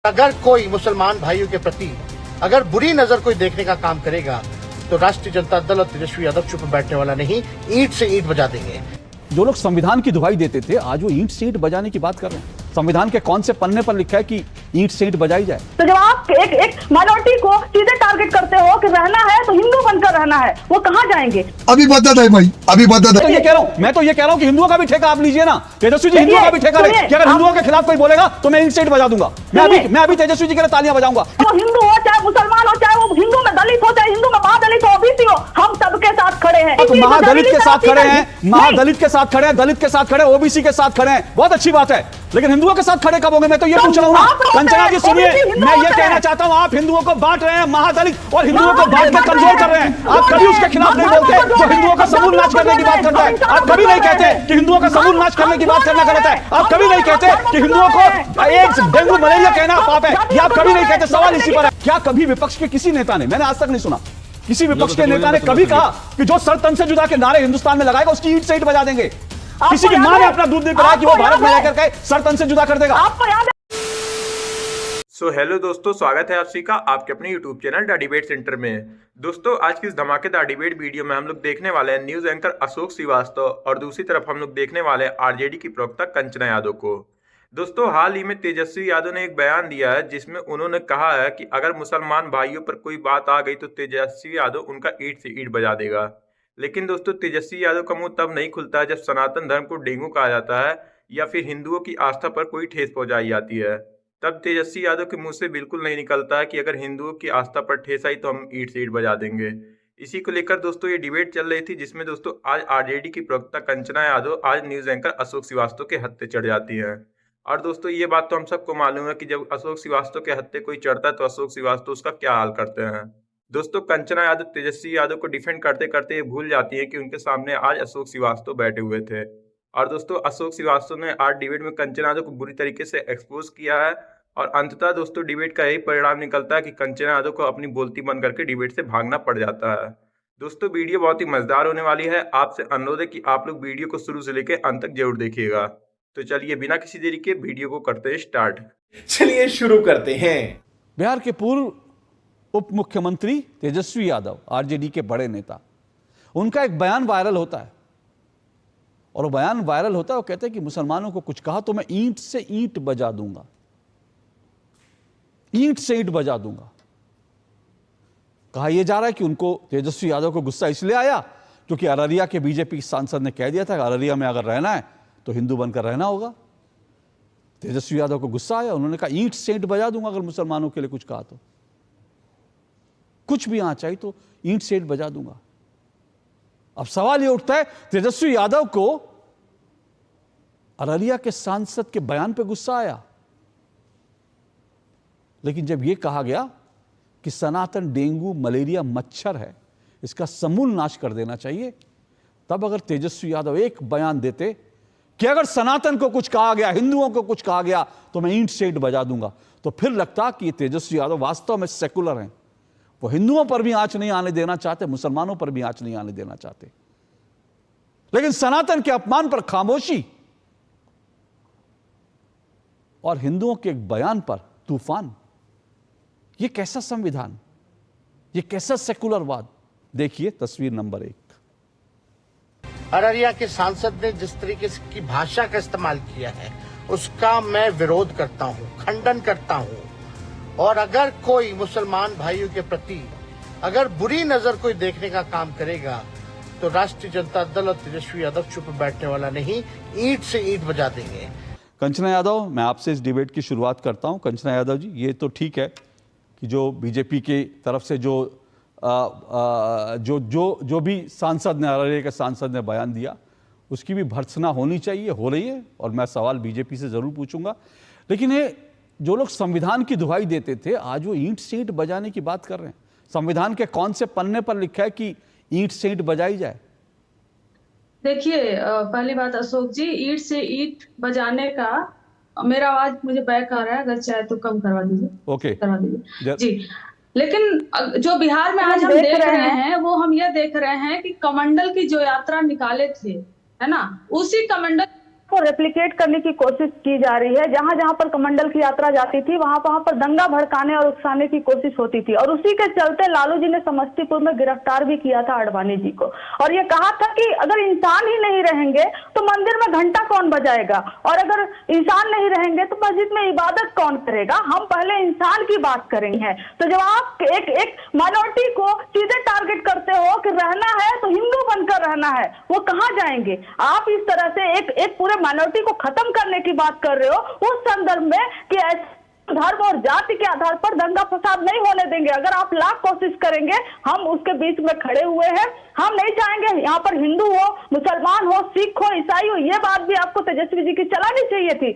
अगर कोई मुसलमान भाइयों के प्रति अगर बुरी नजर कोई देखने का काम करेगा तो राष्ट्रीय जनता दल और तेजस्वी यादव चुप बैठने वाला नहीं, ईंट से ईंट बजा देंगे। जो लोग संविधान की दुहाई देते थे आज वो ईंट से ईंट बजाने की बात कर रहे हैं। संविधान के कौन से पन्ने पर लिखा है कि ईंट से ईंट बजाई जाए? तो जब आप एक माइनॉरिटी को सीधे टारगेट करते हो कि रहना है तो हिंदू बनकर रहना है, वो कहाँ जाएंगे? अभी बदत है भाई, अभी बदत है। मैं तो ये कह रहा हूँ कि हिंदुओं का भी ठेका आप लीजिए ना। तेजस्वी जी हिंदुओं का भी ठेका ले कि अगर हिंदुओं के खिलाफ कोई बोलेगा तो मैं ईंट से ईंट बजा दूंगा। मैं अभी तेजस्वी जी के लिए तालियां बजाऊंगा। वो हिंदू हो चाहे मुसलमान हो, चाहे वो हिंदू में दलित हो चाहे हिंदू में महादलित हो, ओबीसी हो, हम सबके साथ खड़े हैं। महादलित के साथ खड़े हैं, महादलित के साथ खड़े हैं, दलित के साथ खड़े हैं, ओबीसी के साथ खड़े हैं, बहुत अच्छी बात है। लेकिन हिंदुओं के साथ खड़े कब होंगे? मैं तो ये पूछ रहा हूँ ना। कंचना जी सुनिए, मैं ये कहना चाहता हूँ, आप हिंदुओं को बांट रहे हैं, महादलित और हिंदुओं को बांट के कमजोर कर रहे हैं। आप कभी उसके खिलाफ नहीं बोलते जो हिंदुओं का समूल नाश करने की बात करता है। आप कभी नहीं कहते कि हिंदुओं का समूल नाश करने की बात करना गलत है। आप कभी नहीं कहते कि हिंदुओं को एड्स, डेंगू, मलेरिया कहना पाप है। ये आप कभी नहीं कहते। सवाल इसी पर है। क्या कभी विपक्ष के किसी नेता ने, मैंने आज तक नहीं सुना किसी विपक्ष के नेता ने कभी कहा कि जो सर तन से जुदा के नारे हिंदुस्तान में लगाएगा उसकी ईंट से ईंट बजा देंगे? किसी की मां ने अपना दूध नहीं पिलाया कि वो भारत में रहकर के सर तन से जुदा कर देगा? सो हेलो दोस्तों, स्वागत है आप सभी का आपके अपने YouTube channel the debate centre में। दोस्तों आज की इस धमाकेदार डिबेट वीडियो में हम लोग देखने वाले हैं न्यूज एंकर अशोक श्रीवास्तव और दूसरी तरफ हम लोग देखने वाले हैं आरजेडी की प्रवक्ता कंचना यादव को। दोस्तों हाल ही में तेजस्वी यादव ने एक बयान दिया है जिसमें उन्होंने कहा है कि अगर मुसलमान भाइयों पर कोई बात आ गई तो तेजस्वी यादव उनका ईंट से ईंट बजा देगा। लेकिन दोस्तों तेजस्वी यादव का मुंह तब नहीं खुलता है जब सनातन धर्म को डेंगू कहा जाता है या फिर हिंदुओं की आस्था पर कोई ठेस पहुंचाई जाती है। तब तेजस्वी यादव के मुंह से बिल्कुल नहीं निकलता है कि अगर हिंदुओं की आस्था पर ठेस आई तो हम ईंट से ईंट बजा देंगे। इसी को लेकर दोस्तों ये डिबेट चल रही थी जिसमें दोस्तों आज आरजेडी की प्रवक्ता कंचना यादव आज न्यूज एंकर अशोक श्रीवास्तव के हत्थे चढ़ जाती है। और दोस्तों ये बात तो हम सबको मालूम है कि जब अशोक श्रीवास्तव के हत्थे कोई चढ़ता है तो अशोक श्रीवास्तव उसका क्या हाल करते हैं। दोस्तों कंचना यादव तेजस्वी यादव को डिफेंड करते करते ये भूल जाती है कि उनके सामने आज अशोक श्रीवास्तव बैठे हुए थे। और दोस्तों अशोक श्रीवास्तव ने आज डिबेट में कंचना यादव को बुरी तरीके से एक्सपोज किया है और अंततः दोस्तों डिबेट का यही परिणाम निकलता है कि कंचना यादव को अपनी बोलती बंद करके डिबेट से भागना पड़ जाता है। दोस्तों वीडियो बहुत ही मजेदार होने वाली है। आपसे अनुरोध है कि आप लोग वीडियो को शुरू से लेकर अंत तक जरूर देखिएगा। तो चलिए बिना किसी देरी के वीडियो को करते हैं स्टार्ट। चलिए शुरू करते हैं। बिहार के पूर्व उप मुख्यमंत्री तेजस्वी यादव आरजेडी के बड़े नेता, उनका एक बयान वायरल होता है और वो बयान वायरल होता है, वो कहते हैं कि मुसलमानों को कुछ कहा तो मैं ईंट से ईंट बजा दूंगा, ईंट से ईंट बजा दूंगा। कहा यह जा रहा है कि उनको तेजस्वी यादव को गुस्सा इसलिए आया क्योंकि अररिया के बीजेपी सांसद ने कह दिया था कि अररिया में अगर रहना है तो हिंदू बनकर रहना होगा। तेजस्वी यादव को गुस्सा आया, उन्होंने कहा ईंट से ईंट बजा दूंगा अगर मुसलमानों के लिए कुछ कहा तो, कुछ भी आना चाहिए तो ईंट से ईंट बजा दूंगा। अब सवाल यह उठता है तेजस्वी यादव को अररिया के सांसद के बयान पे गुस्सा आया, लेकिन जब यह कहा गया कि सनातन डेंगू मलेरिया मच्छर है, इसका समूल नाश कर देना चाहिए, तब अगर तेजस्वी यादव एक बयान देते कि अगर सनातन को कुछ कहा गया, हिंदुओं को कुछ कहा गया तो मैं ईंट से ईंट बजा दूंगा, तो फिर लगता कि ये तेजस्वी यादव वास्तव में सेकुलर हैं। वो हिंदुओं पर भी आंच नहीं आने देना चाहते, मुसलमानों पर भी आंच नहीं आने देना चाहते, लेकिन सनातन के अपमान पर खामोशी और हिंदुओं के एक बयान पर तूफान। ये कैसा संविधान, ये कैसा सेकुलरवाद? देखिए तस्वीर नंबर 1। अररिया के सांसद ने जिस तरीके की भाषा का इस्तेमाल किया है उसका मैं विरोध करता हूं, खंडन करता हूं। और अगर कोई मुसलमान भाइयों के प्रति अगर बुरी नजर कोई देखने का काम करेगा तो राष्ट्रीय जनता दल और तेजस्वी यादव चुप बैठने वाला नहीं, ईंट से ईंट बजा देंगे। कंचना यादव, मैं आपसे इस डिबेट की शुरुआत करता हूं। कंचना यादव जी, ये तो ठीक है कि जो बीजेपी की तरफ से जो भी सांसद ने, अररिया के सांसद ने बयान दिया, उसकी भी भर्त्सना होनी चाहिए, हो रही है, और मैं सवाल बीजेपी से जरूर पूछूंगा। लेकिन ये जो लोग संविधान की दुहाई देते थे आज वो ईंट से ईंट बजाने की बात कर रहे हैं। संविधान के कौन से पन्ने पर लिखा है कि ईंट से ईंट बजाई जाए? देखिए पहली बात अशोक जी, ईंट से ईंट बजाने का, मेरा आवाज मुझे बैक आ रहा है, अगर चाहे तो कम करवा दीजिए। ओके, करवा दीजिए जी। लेकिन जो बिहार में आज हम देख रहे हैं वो हम ये देख रहे हैं कि कमंडल की जो यात्रा निकाले थे, है ना, उसी कमंडल को रेप्लिकेट करने की कोशिश की जा रही है। जहां जहां पर कमंडल की यात्रा जाती थी वहां पर दंगा भड़काने और उकसाने की कोशिश होती थी, और उसी के चलते लालू जी ने समस्तीपुर में गिरफ्तार भी किया था आडवाणी जी को, और ये कहा था कि अगर इंसान ही नहीं रहेंगे तो मंदिर में घंटा कौन बजाएगा, और अगर इंसान नहीं रहेंगे तो मस्जिद में इबादत कौन करेगा। हम पहले इंसान की बात करेंगे। तो जब आप एक माइनॉरिटी को सीधे टारगेट करते हो कि रहना है तो हिंदू बनकर रहना है, वो कहां जाएंगे। आप इस तरह से एक पूरे माइनॉरिटी को खत्म करने की बात कर रहे हो उस संदर्भ में कि धर्म और जाति के आधार पर दंगा फसाद नहीं होने देंगे। अगर आप लाख कोशिश करेंगे, हम उसके बीच में खड़े हुए हैं। हम नहीं चाहेंगे यहाँ पर हिंदू हो, मुसलमान हो, सिख हो, ईसाई हो। ये बात भी आपको तेजस्वी जी की चलानी चाहिए थी।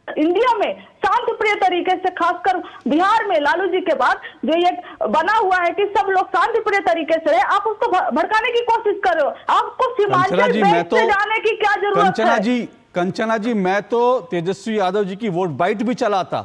इंडिया में शांति प्रिय तरीके से, खासकर बिहार में लालू जी के बाद जो ये बना हुआ है कि सब लोग शांति प्रिय तरीके से रहे, आप उसको भड़काने की कोशिश कर रहे हो। आपको सीमांचल बेल्ट से जाने की क्या जरूरत है? कंचना जी, मैं तो तेजस्वी यादव जी की वोट बाइट भी चला था,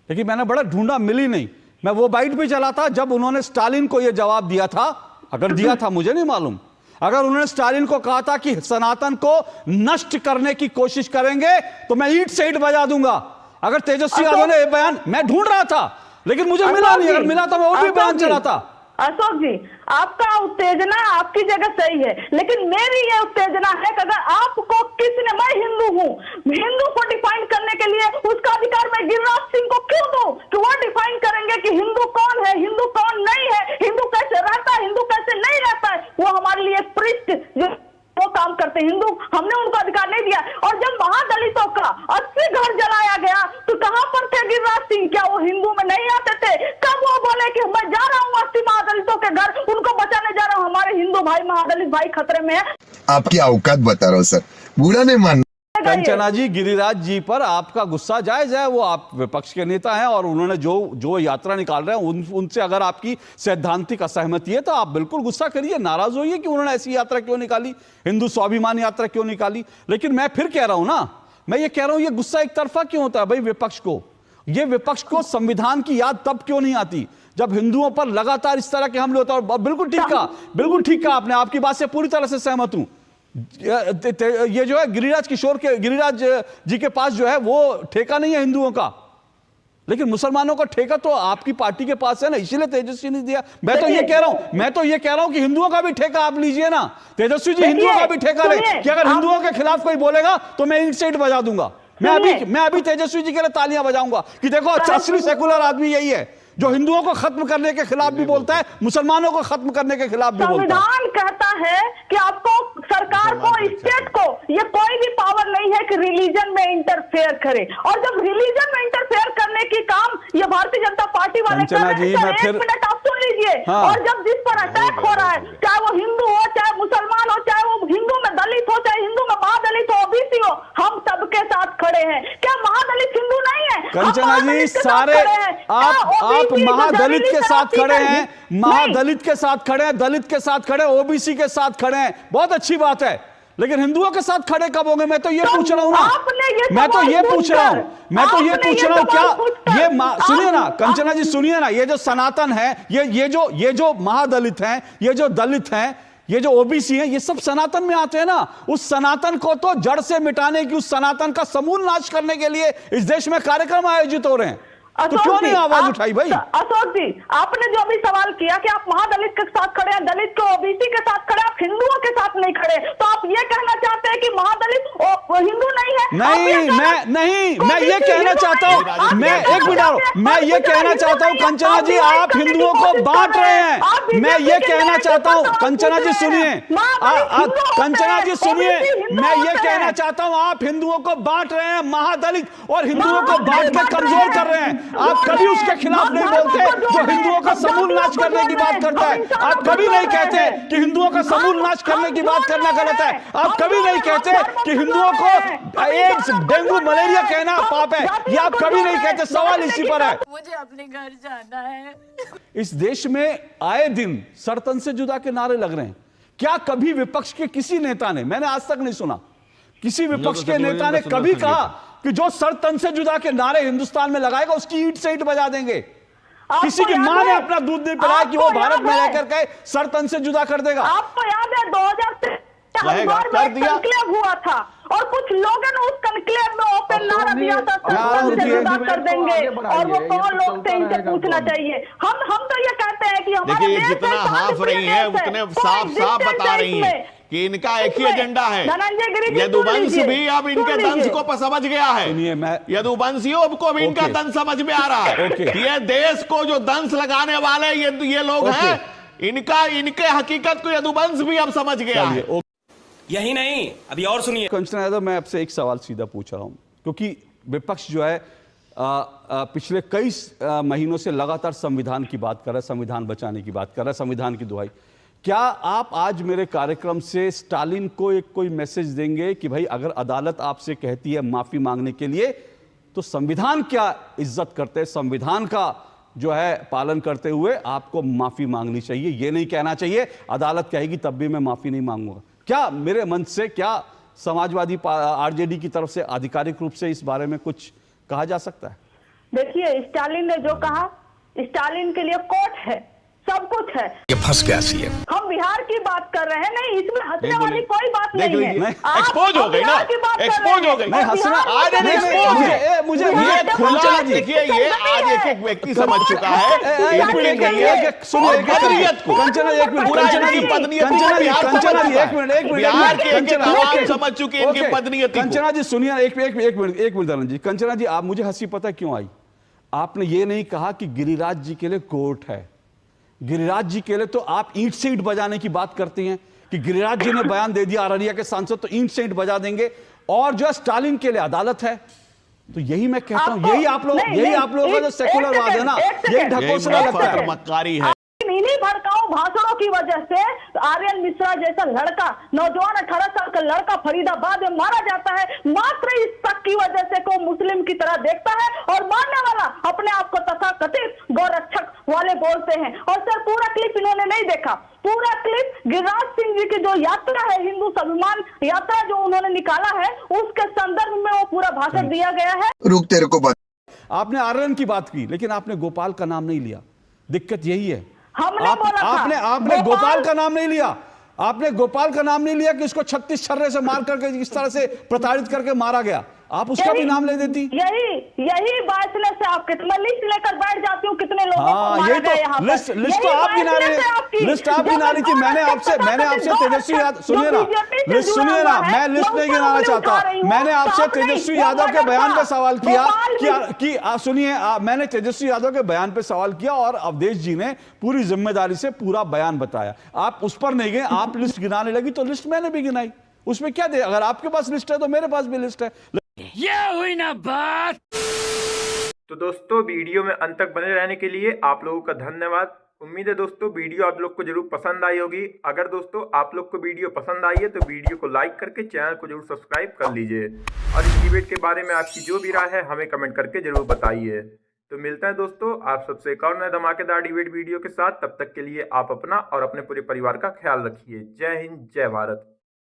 लेकिन मैंने बड़ा ढूंढा, मिली नहीं। मैं वो बाइट भी चला था जब उन्होंने स्टालिन को यह जवाब दिया था, अगर दिया था मुझे नहीं मालूम, अगर उन्होंने स्टालिन को कहा था कि सनातन को नष्ट करने की कोशिश करेंगे तो मैं ईंट से ईंट बजा दूंगा। अगर तेजस्वी यादव ने बयान, मैं ढूंढ रहा था लेकिन मुझे मिला नहीं, अगर मिला तो मैं वो भी बयान चला था। अशोक जी, आपका उत्तेजना आपकी जगह सही है, लेकिन मेरी ये उत्तेजना है कि अगर आपको किसी ने, मैं हिंदू हूँ, हिंदू को डिफाइन करने के लिए उसका अधिकार मैं गिरिराज सिंह को क्यों दूं कि वो डिफाइन करेंगे कि हिंदू कौन है, हिंदू कौन नहीं है, हिंदू कैसे रहता है, हिंदू कैसे नहीं रहता है। वो हमारे लिए पृष्ठ जो वो काम करते हैं हिंदू, हमने उनको अधिकार नहीं दिया। और जब महादलितों का 80 घर जलाया गया तो कहां पर थे गिरिराज सिंह? क्या वो हिंदू में नहीं आते थे? कब वो बोले कि मैं जा रहा हूं 80 महादलितों के घर, उनको बचाने जा रहा हूं, हमारे हिंदू भाई, महादलित भाई खतरे में है। आपकी औकात बता रहा हूँ सर, बुरा नहीं मान। कंचना जी, गिरिराज जी पर आपका गुस्सा जायज है, वो आप विपक्ष के नेता हैं और उन्होंने जो यात्रा निकाल रहे हैं उनसे अगर आपकी सैद्धांतिक असहमति है तो आप बिल्कुल गुस्सा करिए, नाराज होइए कि उन्होंने ऐसी यात्रा क्यों निकाली, हिंदू स्वाभिमान यात्रा क्यों निकाली। लेकिन मैं फिर कह रहा हूं ना, मैं ये कह रहा हूं ये गुस्सा एक तरफा क्यों होता है भाई विपक्ष को संविधान की याद तब क्यों नहीं आती जब हिंदुओं पर लगातार इस तरह के हमले होते हैं। और बिल्कुल ठीक कहा आपने, आपकी बात से पूरी तरह से सहमत हूं। ये जो है गिरिराज जी के पास जो है वो ठेका नहीं है हिंदुओं का, लेकिन मुसलमानों का ठेका तो आपकी पार्टी के पास है ना, इसीलिए तेजस्वी ने दिया। मैं तो ये कह रहा हूं कि हिंदुओं का भी ठेका आप लीजिए ना, तेजस्वी जी हिंदुओं का भी ठेका ले कि अगर हिंदुओं के खिलाफ कोई बोलेगा तो मैं ईंट से ईंट बजा दूंगा। मैं अभी तेजस्वी जी के लिए तालियां बजाऊंगा कि देखो असली सेकुलर आदमी यही है जो हिंदुओं को खत्म करने के खिलाफ भी बोलता है, मुसलमानों को खत्म करने के खिलाफ भी बोलता है। संविधान कहता है कि आपको, सरकार को, स्टेट को ये कोई भी पावर नहीं है कि रिलीजन में इंटरफेयर करे, और जब रिलीजन में इंटरफेयर करने की काम ये भारतीय जनता पार्टी वाले कर रहे हैं, एक मिनट आप सुन लीजिए। और जब जिस पर अटैक हो रहा है, चाहे वो हिंदू हो, चाहे मुसलमान हो, चाहे वो हिंदू में दलित हो, चाहे हिंदू में महादलित हो, ओबीसी हो, हम सबके साथ खड़े हैं। क्या महादलित हिंदू नहीं है? कंचना जी, सारे आप महादलित के साथ खड़े हैं, महादलित के साथ खड़े हैं, दलित के साथ खड़े हैं, ओबीसी के साथ खड़े हैं, बहुत अच्छी बात है, लेकिन हिंदुओं के साथ खड़े कब होंगे? मैं तो ये पूछ रहा हूं ना, मैं तो ये पूछ रहा हूं क्या ये सुनिए ना कंचना जी, सुनिए ना, ये जो सनातन है, ये जो महादलित हैं, ये जो दलित हैं, ये जो ओबीसी हैं, ये सब सनातन में आते हैं ना। उस सनातन को तो जड़ से मिटाने की, उस सनातन का समूल नाश करने के लिए इस देश में कार्यक्रम आयोजित हो रहे हैं, तो क्यों नहीं आवाज उठाई भाई? अशोक जी, आपने जो अभी सवाल किया कि आप महादलित के साथ खड़े हैं, दलित के, ओबीसी के साथ खड़े, आप हिंदुओं के साथ नहीं खड़े, तो आप ये कहना चाहते हैं कि महादलित हिंदू नहीं है? मैं ये कहना चाहता हूं, मैं एक मिनट, मैं ये कहना चाहता हूं कंचना जी, आप हिंदुओं को बांट रहे हैं। मैं ये कहना चाहता हूं, कंचना जी सुनिए, कंचना जी सुनिए, मैं ये कहना चाहता हूं, आप हिंदुओं को बांट रहे हैं, महादलित और हिंदुओं को बांट के कमजोर कर रहे हैं। आप कभी उसके खिलाफ नहीं बोलते जो हिंदुओं का समूल नाश करने की बात करता है। आप कभी नहीं कहते कि हिंदुओं का समूल नाश करने की बात करना गलत है। आप कभी नहीं कहते कि हिंदुओं को एड्स, डेंगू, मलेरिया कहना पाप है, ये आप कभी नहीं कहते। सवाल इसी पर है, मुझे अपने घर जाना है। इस देश में आए दिन सर तन से जुदा के नारे लग रहे हैं। क्या कभी विपक्ष के किसी नेता ने, मैंने आज तक नहीं सुना किसी विपक्ष के नेता ने कभी कहा कि जो सर तन से जुदा के नारे हिंदुस्तान में लगाएगा उसकी ईंट से ईंट बजा देंगे? किसी की मां ने अपना दूध नहीं पिलाया कि वो भारत में रहकर के सर तन से जुदा कर देगा? आपको याद है रहेगा, हरिद्वार में कर एक दिया। कनक्लेव हुआ था और कुछ लोगों ने उस कनक्लेव में ओपन नारा दिया था, संसद से जुदा कर देंगे। और वो कौन लोग थे, इनसे पूछना चाहिए। हम तो ये कहते हैं कि हमारा देखिए देश जितना है, हाफ शांतिप्रिय रही है देश है, उतने कोई साफ साफ distance बता है रही हैं इसमें। कि इनका एक ही एजेंडा है। धनंजय गिरी जी, यदुवंश सुन भी अब इनके सुन दंश लीजिए। को समझ गया है। सुनिए, मैं यदुवंशियों को भी इनका ओके। दंश समझ में आ रहा है। ओके। ये देश को जो दंश लगाने वाले ये लोग ओके। हैं, इनके हकीकत को यदुवंश भी अब समझ गया है। चलिए, यही नहीं, अभी और सुनिए। कंचना यादव, मैं आपसे एक सवाल सीधा पूछ रहा हूं, क्योंकि विपक्ष जो है पिछले कई महीनों से लगातार संविधान की बात कर रहा है, संविधान बचाने की बात कर रहा है, संविधान की दुहाई। क्या आप आज मेरे कार्यक्रम से स्टालिन को एक कोई मैसेज देंगे कि भाई अगर अदालत आपसे कहती है माफी मांगने के लिए, तो संविधान क्या इज्जत करते हैं, संविधान का जो है पालन करते हुए आपको माफी मांगनी चाहिए, ये नहीं कहना चाहिए अदालत कहेगी तब भी मैं माफी नहीं मांगूंगा। क्या मेरे मंच से, क्या समाजवादी आरजेडी की तरफ से आधिकारिक रूप से इस बारे में कुछ कहा जा सकता है? देखिए, स्टालिन ने जो कहा, स्टालिन के लिए कोर्ट है, सब कुछ है। ये फंस गया सीएम। हम बिहार की बात कर रहे हैं, नहीं इसमें हंसने वाली कोई बात देख नहीं है। लीजिए, आप एक्सपोज हो गई ना, बिहार की बात कर रहे एक्सपोज हो हैं। गई। नहीं, हंसना आज बिहार में एक्सपोज मुझे- है। मुझे ये ये खुला, कंचना जी, देखिए ये आज एक व्यक्ति समझ चुका है सुनिए, एक मिनट, कंचना जी, एक मिनट, कंचना जी, एक मिनट, बिहार के एक कंचना, आवाम ओके, समझ चुकी है इनकी ओके, पदनीयति को। कंचना जी सुनिए, एक मिनट धनंजय जी। कंचना जी, आप, मुझे हंसी पता क्यों आई? आपने ये नहीं कहा कि गिरिराज जी के लिए कोर्ट है। गिरिराज जी के लिए तो आप ईंट से ईंट बजाने की बात करती हैं कि गिरिराज जी ने बयान दे दिया अररिया के सांसद तो ईंट से ईंट बजा देंगे, और जो है स्टालिन के लिए अदालत है। तो यही मैं कहता हूं, यही आप लोगों का जो सेकुलरवाद है ना, यही ढकोसला लगता है। मक्कारी है। इन्हीं भड़काऊ भाषणों की वजह से आर्यन मिश्रा जैसा लड़का, नौजवान 18 साल का लड़का फरीदाबाद में मारा जाता है, मात्र इस तक की वजह से को मुस्लिम की तरह देखता है, और मारने वाला अपने आप को तथाकथित गौरक्षक वाले बोलते हैं। और सर, पूरा क्लिप इन्होंने नहीं देखा। पूरा क्लिप गिरिराज सिंह जी की जो यात्रा है, हिंदू स्वाभिमान यात्रा जो उन्होंने निकाला है, उसके संदर्भ में वो पूरा भाषण दिया गया है। रुक, तेरे को आपने आर्यन की बात की, लेकिन आपने गोपाल का नाम नहीं लिया। दिक्कत यही है, हमने बोला था, आपने गोपाल का नाम नहीं लिया। आपने गोपाल का नाम नहीं लिया कि उसको 36 छर्रे से मार करके इस तरह से प्रताड़ित करके मारा गया। आप उसका भी नाम ले देती। यही बातचीत से आप कितना लिस्ट लेकर बैठ जाती हूँ, कितने लोगों को मारा गया यहाँ पर। लिस्ट तो आप गिना रही है, लिस्ट आप गिना रही थी। मैंने आपसे तेजस्वी यादव, सुनिए ना, लिस्ट सुनिए ना, मैं लिस्ट नहीं गिनाना चाहता। मैंने आपसे तेजस्वी यादव के बयान पे सवाल किया कि सुनिए, मैंने तेजस्वी यादव के बयान पे सवाल किया और अवधेश जी ने पूरी जिम्मेदारी से पूरा बयान बताया। आप उस पर नहीं गए, आप लिस्ट गिनाने लगी, तो लिस्ट मैंने भी गिनाई। उसमें क्या दे, अगर आपके पास लिस्ट है तो मेरे पास भी लिस्ट है। ये हुई ना बात। तो दोस्तों, वीडियो में अंत तक बने रहने के लिए आप लोगों का धन्यवाद। उम्मीद है दोस्तों वीडियो आप लोग को जरूर पसंद आई होगी। अगर दोस्तों आप लोग को वीडियो पसंद आई है तो वीडियो को लाइक करके चैनल को जरूर सब्सक्राइब कर लीजिए, और इस डिबेट के बारे में आपकी जो भी राय है हमें कमेंट करके जरूर बताइए। तो मिलता है दोस्तों आप सबसे एक और नए धमाकेदार डिबेट वीडियो के साथ। तब तक के लिए आप अपना और अपने पूरे परिवार का ख्याल रखिए। जय हिंद, जय भारत।